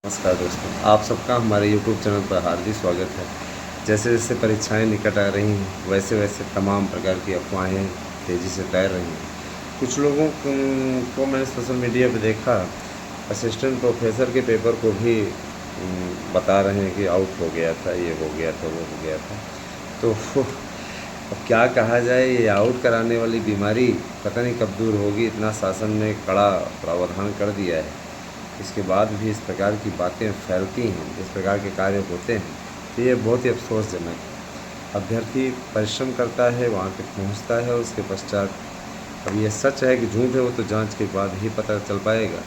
नमस्कार दोस्तों, आप सबका हमारे YouTube चैनल पर हार्दिक स्वागत है। जैसे जैसे परीक्षाएं निकट आ रही हैं वैसे वैसे तमाम प्रकार की अफवाहें तेज़ी से फैल रही हैं। कुछ लोगों को मैंने सोशल मीडिया पे देखा, असिस्टेंट प्रोफेसर के पेपर को भी बता रहे हैं कि आउट हो गया था, ये हो गया था, वो हो गया था। तो अब क्या कहा जाए, ये आउट कराने वाली बीमारी पता नहीं कब दूर होगी। इतना शासन ने कड़ा प्रावधान कर दिया है, इसके बाद भी इस प्रकार की बातें फैलती हैं, इस प्रकार के कार्य होते हैं, तो ये बहुत ही अफसोसजनक है। अभ्यर्थी परिश्रम करता है, वहाँ तक पहुँचता है, उसके पश्चात अब ये सच है कि झूठ है वो तो जांच के बाद ही पता चल पाएगा।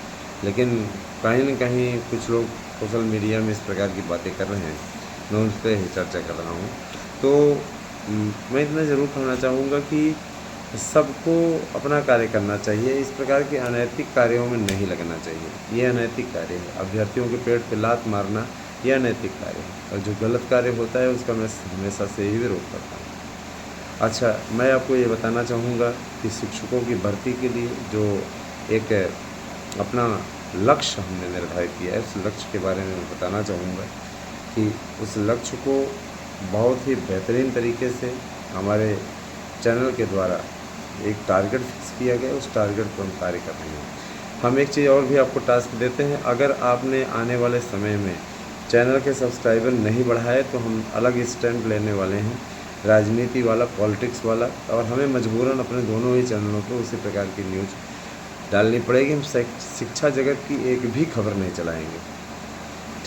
लेकिन कहीं न कहीं कुछ लोग सोशल मीडिया में इस प्रकार की बातें कर रहे हैं, मैं उन पे ही चर्चा कर रहा हूँ। तो मैं इतना ज़रूर कहना चाहूँगा कि सबको अपना कार्य करना चाहिए, इस प्रकार के अनैतिक कार्यों में नहीं लगना चाहिए। ये अनैतिक कार्य है, अभ्यर्थियों के पेट पे लात मारना ये अनैतिक कार्य है, और जो गलत कार्य होता है उसका मैं हमेशा से ही विरोध करता हूँ। अच्छा, मैं आपको ये बताना चाहूँगा कि शिक्षकों की भर्ती के लिए जो एक अपना लक्ष्य हमने निर्धारित किया है, उस लक्ष्य के बारे में मैं बताना चाहूँगा कि उस लक्ष्य को बहुत ही बेहतरीन तरीके से हमारे चैनल के द्वारा एक टारगेट फिक्स किया गया, उस टारगेट पर हम कार्य कर रहे हैं। हम एक चीज़ और भी आपको टास्क देते हैं, अगर आपने आने वाले समय में चैनल के सब्सक्राइबर नहीं बढ़ाए तो हम अलग स्टैंड लेने वाले हैं, राजनीति वाला, पॉलिटिक्स वाला, और हमें मजबूरन अपने दोनों ही चैनलों पर उसी प्रकार की न्यूज़ डालनी पड़ेगी। हम शिक्षा जगत की एक भी खबर नहीं चलाएँगे,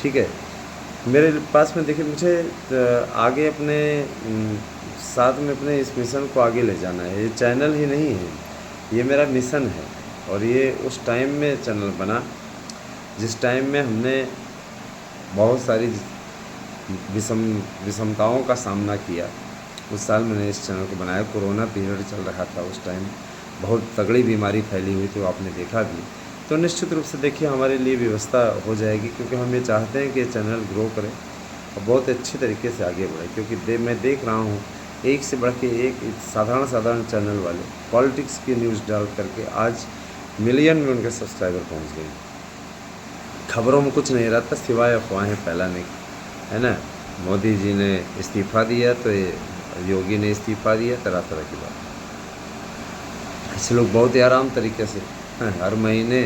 ठीक है। मेरे पास में देखिए, मुझे आगे अपने साथ में अपने इस मिशन को आगे ले जाना है। ये चैनल ही नहीं है, ये मेरा मिशन है, और ये उस टाइम में चैनल बना जिस टाइम में हमने बहुत सारी विषमताओं का सामना किया। उस साल मैंने इस चैनल को बनाया, कोरोना पीरियड चल रहा था उस टाइम, बहुत तगड़ी बीमारी फैली हुई थी, वो आपने देखा भी। तो निश्चित रूप से देखिए हमारे लिए व्यवस्था हो जाएगी, क्योंकि हम ये चाहते हैं कि ये चैनल ग्रो करे और बहुत अच्छी तरीके से आगे बढ़े। क्योंकि मैं देख रहा हूँ एक से बढ़ के एक साधारण चैनल वाले पॉलिटिक्स की न्यूज़ डाल करके आज मिलियन में उनके सब्सक्राइबर पहुँच गए। खबरों में कुछ नहीं रहता सिवाय अफवाहें फैलाने की, है ना। मोदी जी ने इस्तीफ़ा दिया तो ये योगी ने इस्तीफ़ा दिया, तरह तरह की बात। ऐसे लोग बहुत ही आराम तरीके से हर महीने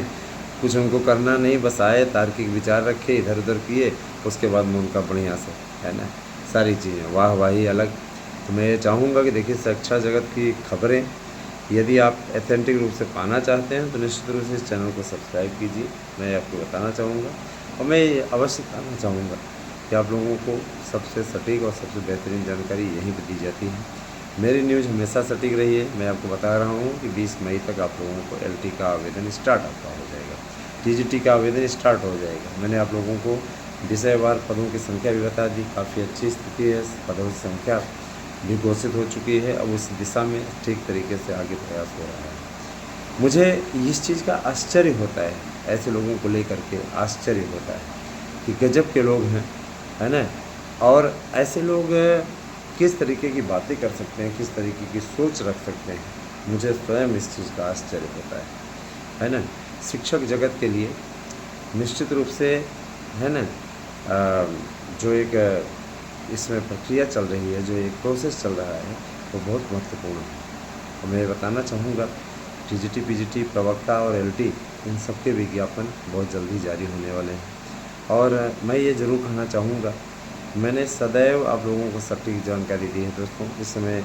कुछ उनको करना नहीं, बस आए, तार्किक विचार रखे, इधर उधर किए, उसके बाद में उनका बढ़िया से, है ना, सारी चीज़ें वाहवाही अलग। तो मैं ये चाहूँगा कि देखिए शिक्षा जगत की खबरें यदि आप ऑथेंटिक रूप से पाना चाहते हैं तो निश्चित रूप से इस चैनल को सब्सक्राइब कीजिए, मैं आपको बताना चाहूँगा। और मैं ये अवश्य बताना चाहूँगा कि आप लोगों को सबसे सटीक और सबसे बेहतरीन जानकारी यहीं पर दी जाती है। मेरी न्यूज़ हमेशा सटीक रही है। मैं आपको बता रहा हूँ कि 20 मई तक आप लोगों को एलटी का आवेदन स्टार्ट आपका हो जाएगा, टीजीटी का आवेदन स्टार्ट हो जाएगा। मैंने आप लोगों को विषयवार पदों की संख्या भी बता दी, काफ़ी अच्छी स्थिति है, पदों की संख्या भी घोषित हो चुकी है। अब उस दिशा में ठीक तरीके से आगे प्रयास हो रहा है। मुझे इस चीज़ का आश्चर्य होता है, ऐसे लोगों को लेकर के आश्चर्य होता है कि गजब के लोग हैं, है ना, और ऐसे लोग किस तरीके की बातें कर सकते हैं, किस तरीके की सोच रख सकते हैं। मुझे स्वयं इस चीज़ का आश्चर्य होता है ना। शिक्षक जगत के लिए निश्चित रूप से, है ना, जो एक इसमें प्रक्रिया चल रही है, जो एक प्रोसेस चल रहा है, वो बहुत महत्वपूर्ण है। और मैं बताना चाहूँगा टीजीटी, पीजीटी, प्रवक्ता और एलटी, इन सब के विज्ञापन बहुत जल्दी जारी होने वाले हैं। और मैं ये ज़रूर कहना चाहूँगा, मैंने सदैव आप लोगों को सटीक जानकारी दी है दोस्तों। इस समय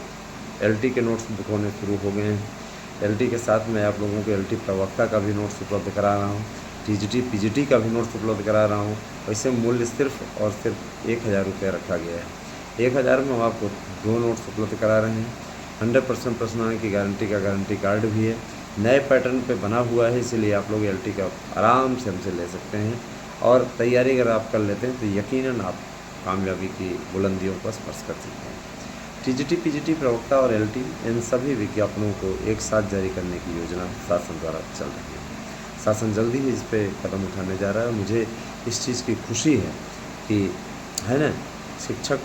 एलटी के नोट्स बुक होने शुरू हो गए हैं। एलटी के साथ मैं आप लोगों को एलटी प्रवक्ता का भी नोट्स उपलब्ध करा रहा हूँ, टीजीटी, पीजीटी का भी नोट्स उपलब्ध करा रहा हूँ। वैसे मूल्य सिर्फ और सिर्फ 1000 रुपये रखा गया है। 1000 में हम आपको 2 नोट्स उपलब्ध करा रहे हैं। 100% प्रश्न आने की गारंटी का गारंटी कार्ड भी है, नए पैटर्न पे बना हुआ है, इसीलिए आप लोग एलटी का आराम से हमसे ले सकते हैं। और तैयारी अगर आप कर लेते हैं तो यकीनन आप कामयाबी की बुलंदियों को स्पर्श कर सकते हैं। टीजीटी, पीजीटी, प्रवक्ता और एलटी, इन सभी विज्ञापनों को एक साथ जारी करने की योजना शासन द्वारा चल रही है। शासन जल्दी ही इस पर कदम उठाने जा रहा है। मुझे इस चीज़ की खुशी है कि, है ना, शिक्षक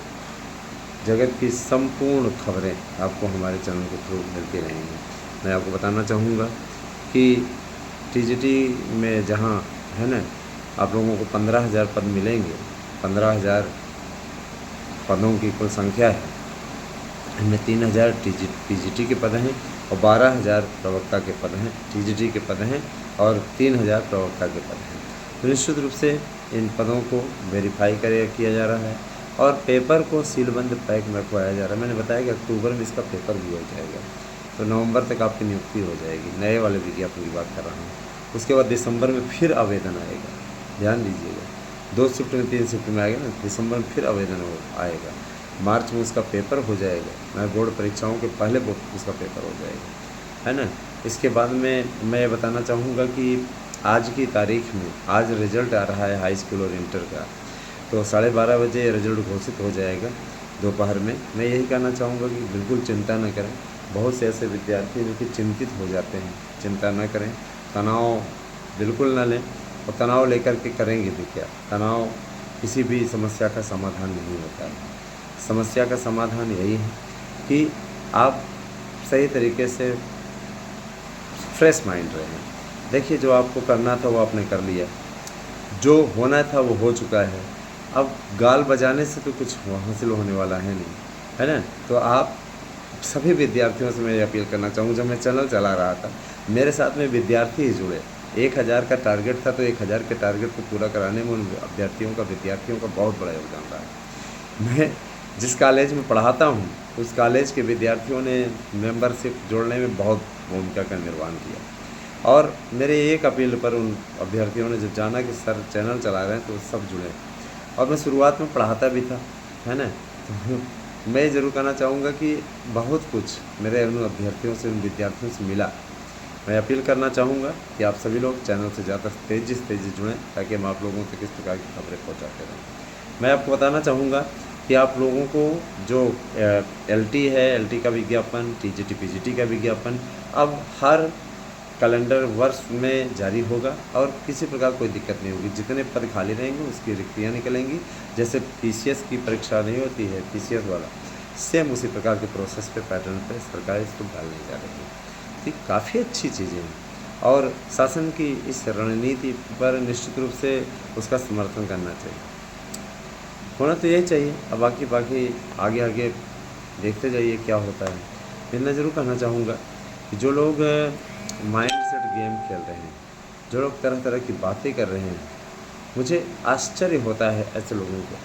जगत की संपूर्ण खबरें आपको हमारे चैनल के थ्रू मिलती रहेंगी। मैं आपको बताना चाहूँगा कि टीजीटी में जहाँ, है ना, आप लोगों को 15,000 पद मिलेंगे। 15,000 पदों की कुल संख्या है। इनमें 3,000 पीजीटी के पद हैं और 12,000 प्रवक्ता के पद हैं, टीजीटी के पद हैं और 3,000 प्रवक्ता के पद हैं। तो निश्चित रूप से इन पदों को वेरीफाई किया जा रहा है और पेपर को सीलबंद पैक में रखवाया जा रहा है। मैंने बताया कि अक्टूबर में इसका पेपर भी हो जाएगा, तो नवंबर तक आपकी नियुक्ति हो जाएगी। नए वाले विज्ञापन की बात कर रहा हूँ। उसके बाद दिसंबर में फिर आवेदन आएगा, ध्यान दीजिएगा। 2 शिफ्ट में 3 शिफ्ट में आएगा ना, दिसंबर में फिर आवेदन आएगा। मार्च में उसका पेपर हो जाएगा। बोर्ड परीक्षाओं के पहले उसका पेपर हो जाएगा, है ना। इसके बाद में मैं ये बताना चाहूँगा कि आज की तारीख में आज रिज़ल्ट आ रहा है हाई स्कूल और इंटर का, तो 12:30 बजे रिज़ल्ट घोषित हो जाएगा दोपहर में। मैं यही कहना चाहूँगा कि बिल्कुल चिंता न करें। बहुत से ऐसे विद्यार्थी जो कि चिंतित हो जाते हैं, चिंता न करें, तनाव बिल्कुल न लें। और तनाव लेकर के करेंगे भी क्या? तनाव किसी भी समस्या का समाधान नहीं होता है। समस्या का समाधान यही है कि आप सही तरीके से फ्रेश माइंड रहें। देखिए, जो आपको करना था वो आपने कर लिया, जो होना था वो हो चुका है। अब गाल बजाने से तो कुछ हासिल होने वाला है नहीं, है ना। तो आप सभी विद्यार्थियों से मैं ये अपील करना चाहूँगा, जब मैं चैनल चला रहा था मेरे साथ में विद्यार्थी ही जुड़े। 1000 का टारगेट था, तो 1000 के टारगेट को पूरा कराने में उन विद्यार्थियों का बहुत बड़ा योगदान रहा है। मैं जिस कॉलेज में पढ़ाता हूँ उस कॉलेज के विद्यार्थियों ने मेंबरशिप जोड़ने में बहुत भूमिका का निर्वहन किया और मेरे एक अपील पर उन अभ्यर्थियों ने जब जाना कि सर चैनल चला रहे हैं तो सब जुड़े। और मैं शुरुआत में पढ़ाता भी था, है ना। तो मैं ज़रूर कहना चाहूँगा कि बहुत कुछ मेरे उन अभ्यर्थियों से, उन विद्यार्थियों से मिला। मैं अपील करना चाहूँगा कि आप सभी लोग चैनल से ज़्यादा तेज़ी से जुड़ें, ताकि हम आप लोगों तक इस प्रकार की खबरें पहुँचाते रहें। मैं आपको बताना चाहूँगा कि आप लोगों को जो एलटी है, एलटी का विज्ञापन, टीजीटी पीजीटी का विज्ञापन अब हर कैलेंडर वर्ष में जारी होगा और किसी प्रकार कोई दिक्कत नहीं होगी। जितने पद खाली रहेंगे उसकी रिक्तियाँ निकलेंगी। जैसे पीसीएस की परीक्षा नहीं होती है, पीसीएस वाला, सेम उसी प्रकार के प्रोसेस पे, पैटर्न पे सरकार इसको डालने जा रही है। तो काफ़ी अच्छी चीज़ें हैं और शासन की इस रणनीति पर निश्चित रूप से उसका समर्थन करना चाहिए। होना तो यही चाहिए। अब बाकी आगे देखते जाइए क्या होता है। मैं ज़रूर कहना चाहूँगा कि जो लोग माइंड सेट गेम खेल रहे हैं, जो लोग तरह तरह की बातें कर रहे हैं, मुझे आश्चर्य होता है ऐसे लोगों को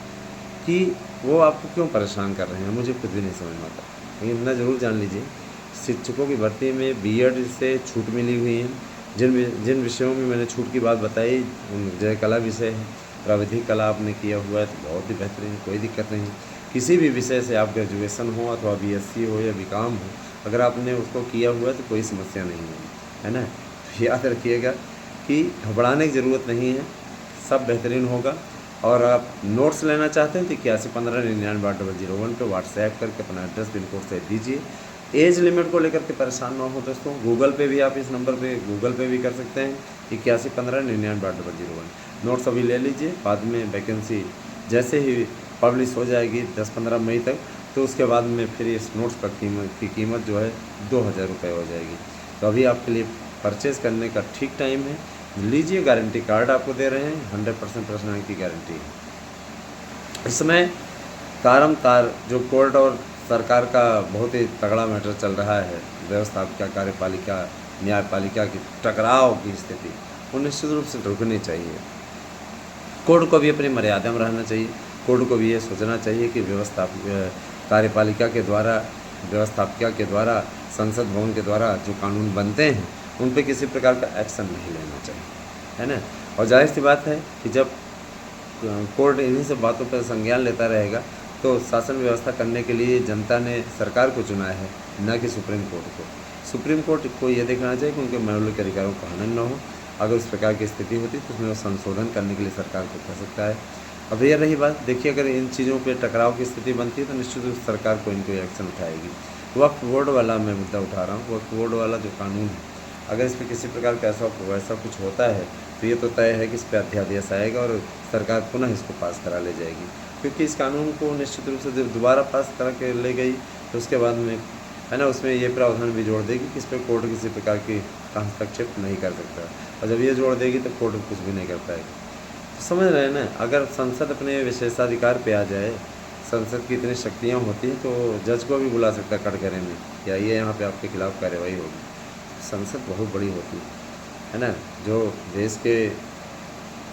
कि वो आपको क्यों परेशान कर रहे हैं। मुझे खुद भी नहीं समझ में आता। लेकिन इतना ज़रूर जान लीजिए, शिक्षकों की भर्ती में बीएड से छूट मिली हुई है। जिन विषयों में मैंने छूट की बात बताई, जय कला विषय है, प्राविधिक कला आपने किया हुआ है तो बहुत ही बेहतरीन, कोई दिक्कत नहीं। किसी भी विषय से आप ग्रेजुएशन हो अथवा बीएससी हो या बीकॉम हो, अगर आपने उसको किया हुआ है तो कोई समस्या नहीं है ना। तो याद रखिएगा कि घबराने की ज़रूरत नहीं है, सब बेहतरीन होगा। और आप नोट्स लेना चाहते हैं तो 8115998001 पे व्हाट्सएप करके अपना एड्रेस पिन कोड से दीजिए। एज लिमिट को लेकर के परेशान ना हो दोस्तों। गूगल पे भी आप इस नंबर पे गूगल पे भी कर सकते हैं 8115998001। नोट्स अभी ले लीजिए, बाद में वैकेंसी जैसे ही पब्लिश हो जाएगी 10-15 मई तक, तो उसके बाद में फिर इस नोट्स की कीमत जो है 2000 रुपये हो जाएगी। तो अभी आपके लिए परचेज़ करने का ठीक टाइम है। लीजिए, गारंटी कार्ड आपको दे रहे हैं, 100% पर्सनल की गारंटी है। इसमें तार जो कोर्ट और सरकार का बहुत ही तगड़ा मैटर चल रहा है, व्यवस्थापिका, कार्यपालिका, न्यायपालिका की टकराव की स्थिति, वो निश्चित रूप से रुकनी चाहिए। कोर्ट को भी अपनी मर्यादा में रहना चाहिए। कोर्ट को भी ये सोचना चाहिए कि कार्यपालिका के द्वारा, व्यवस्थापिका के द्वारा, संसद भवन के द्वारा जो कानून बनते हैं उन पे किसी प्रकार का एक्शन नहीं लेना चाहिए, है ना। और जाहिर सी बात है कि जब कोर्ट इन्हीं सब बातों पर संज्ञान लेता रहेगा तो शासन व्यवस्था करने के लिए जनता ने सरकार को चुना है, न कि सुप्रीम कोर्ट को। सुप्रीम कोर्ट को ये देखना चाहिए कि उनके मौलिक अधिकारों का हनन न हो। अगर उस प्रकार की स्थिति होती तो उसमें वो संशोधन करने के लिए सरकार को कह सकता है। अब ये रही बात, देखिए अगर इन चीज़ों पे टकराव की स्थिति बनती है तो निश्चित रूप से सरकार को इनको एक्शन उठाएगी। वक्फ बोर्ड वाला मैं मुद्दा उठा रहा हूँ। वक्फ बोर्ड वाला जो कानून है, अगर इस पर किसी प्रकार का वैसा कुछ होता है तो ये तो तय है कि इस पर अध्यादेश आएगा और सरकार पुनः इसको पास करा ले जाएगी। क्योंकि इस कानून को निश्चित रूप से जब दोबारा पास करा के ले गई तो उसके बाद में, है ना, उसमें ये प्रावधान भी जोड़ देगी कि इस पर कोर्ट किसी प्रकार की हस्तक्षेप नहीं कर सकता। और जब ये जोड़ देगी तो कोर्ट कुछ भी नहीं कर पाएगी। समझ रहे हैं ना, अगर संसद अपने विशेषाधिकार पे आ जाए, संसद की इतनी शक्तियाँ होती हैं तो जज को भी बुला सकता है कटघरे में कि आइए यहाँ पे आपके खिलाफ़ कार्रवाई होगी। संसद बहुत बड़ी होती है ना, जो देश के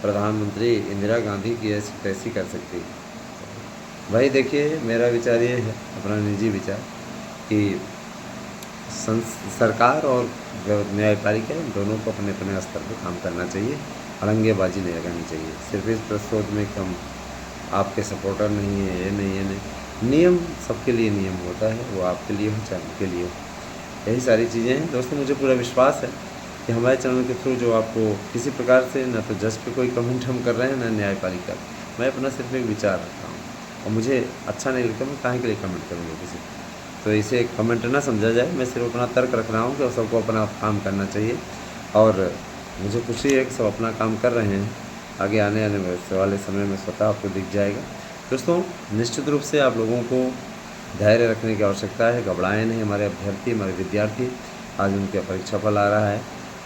प्रधानमंत्री इंदिरा गांधी की ऐसी तैसी कर सकती है। भाई देखिए, मेरा विचार ये है, अपना निजी विचार, कि सरकार और जो न्यायपालिका है, दोनों को अपने अपने स्तर पर काम करना चाहिए। अड़ंगेबाजी नहीं लगानी चाहिए सिर्फ इस प्रस्तुत में कि हम आपके सपोर्टर नहीं है, ये नहीं, ये नहीं। नियम सबके लिए नियम होता है, वो आपके लिए हो चाहे उनके लिए हो। यही सारी चीज़ें हैं दोस्तों। मुझे पूरा विश्वास है कि हमारे चैनल के थ्रू जो आपको किसी प्रकार से ना तो जज पे कोई कमेंट हम कर रहे हैं, ना न्यायपालिका। मैं अपना सिर्फ एक विचार रखता हूँ, और मुझे अच्छा नहीं लगता, मैं काहे के लिए कमेंट करूँगा किसी को। तो इसे कमेंट ना समझा जाए, मैं सिर्फ अपना तर्क रख रहा हूँ कि सबको अपना काम करना चाहिए। और मुझे खुशी है कि सब अपना काम कर रहे हैं। आगे आने वाले समय में स्वतः आपको दिख जाएगा। दोस्तों, निश्चित रूप से आप लोगों को धैर्य रखने की आवश्यकता है। घबराएं नहीं हमारे अभ्यर्थी, हमारे विद्यार्थी। आज उनका परीक्षा फल आ रहा है,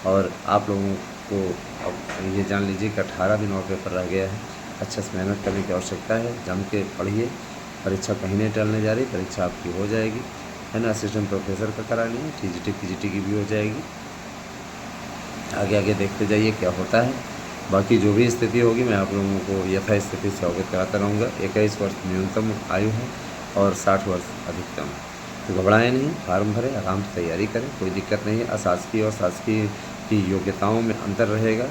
और आप लोगों को अब ये जान लीजिए कि 18 दिन और पेपर रह गया है। अच्छे से मेहनत करने की आवश्यकता है, जम के पढ़िए। परीक्षा कहीं नहीं टलने जा रही, परीक्षा आपकी हो जाएगी, है ना। असिस्टेंट प्रोफेसर का करा लिए, टीजीटी पीजीटी की भी हो जाएगी। आगे आगे देखते जाइए क्या होता है। बाकी जो भी स्थिति होगी मैं आप लोगों को यथा स्थिति से अवगत कराता रहूँगा। 21 वर्ष न्यूनतम आयु है और 60 वर्ष अधिकतम। तो घबराएं नहीं, फार्म भरें, आराम से तैयारी करें, कोई दिक्कत नहीं है। अशासकीय और शासकीय की योग्यताओं में अंतर रहेगा,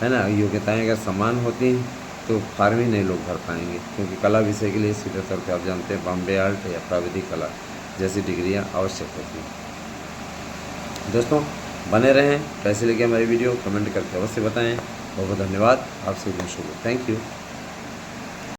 है ना। योग्यताएँ अगर समान होती हैं तो फार्म ही नहीं लोग भर पाएंगे, क्योंकि कला विषय के लिए सीधे तौर पर आप जानते हैं बॉम्बे आर्ट या प्राविधिक कला जैसी डिग्रियाँ आवश्यक होती हैं। दोस्तों, बने रहें। कैसे लगे हमारी वीडियो कमेंट करके अवश्य बताएं। बहुत बहुत धन्यवाद। आपसे शुभ। Thank you.